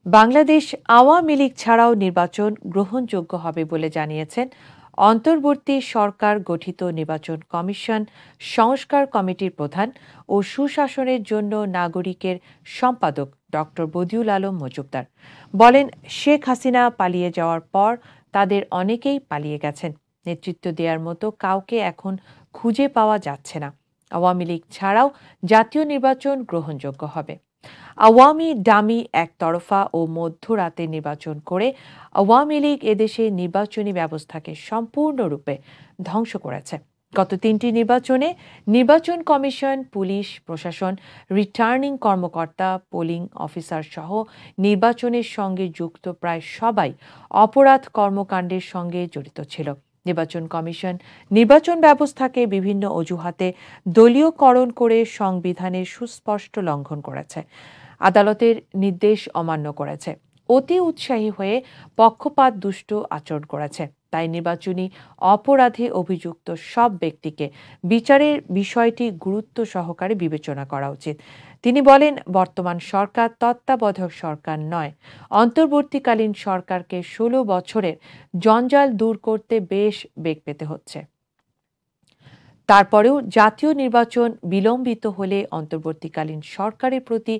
বাংলাদেশ আওয়ামী লীগ ছাড়াও নির্বাচন গ্রহণযোগ্য হবে বলে জানিয়েছেন অন্তর্বর্তী সরকার গঠিত নির্বাচন কমিশন সংস্কার কমিটির প্রধান ও সুশাসনের জন্য নাগরিকের সম্পাদক ডক্টর বদিউল আলম মজুমদার। বলেন, শেখ হাসিনা পালিয়ে যাওয়ার পর তাদের অনেকেই পালিয়ে গেছেন। নেতৃত্ব দেওয়ার মতো কাউকে এখন খুঁজে পাওয়া যাচ্ছে না। আওয়ামী লীগ ছাড়াও জাতীয় নির্বাচন গ্রহণযোগ্য হবে। আওয়ামী ডামি একতরফা ও মধ্যরাতে নির্বাচন করে আওয়ামী লীগ এদেশে নির্বাচনী ব্যবস্থাকে সম্পূর্ণরূপে ধ্বংস করেছে। গত 3টি নির্বাচনে নির্বাচন কমিশন, পুলিশ, প্রশাসন, রিটার্নিং কর্মকর্তা, পোলিং অফিসার সহ নির্বাচনের সঙ্গে যুক্ত প্রায় সবাই অপরাধ কর্মকাণ্ডের সঙ্গে জড়িত ছিল। নির্বাচন কমিশন নির্বাচন ব্যবস্থাকে বিভিন্ন অজুহাতে দলীয়করণ করে সংবিধানের সুস্পষ্ট লঙ্ঘন করেছে, আদালতের নির্দেশ অমান্য করেছে, অতি উৎসাহী হয়ে পক্ষপাত দুষ্ট আচরণ করেছে। তাই নির্বাচনী অপরাধে অভিযুক্ত সব ব্যক্তিকে বিচারের বিষয়টি গুরুত্ব সহকারে বিবেচনা করা উচিত। তিনি বলেন, বর্তমান সরকার তত্ত্বাবধায়ক সরকার নয়। অন্তর্বর্তীকালীন সরকারকে 16 বছরের জঞ্জাল দূর করতে বেশ বেগ পেতে হচ্ছে। তারপরেও জাতীয় নির্বাচন বিলম্বিত হলে অন্তর্বর্তীকালীন সরকারের প্রতি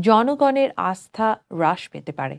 জনগণের আস্থা হ্রাস পেতে পারে।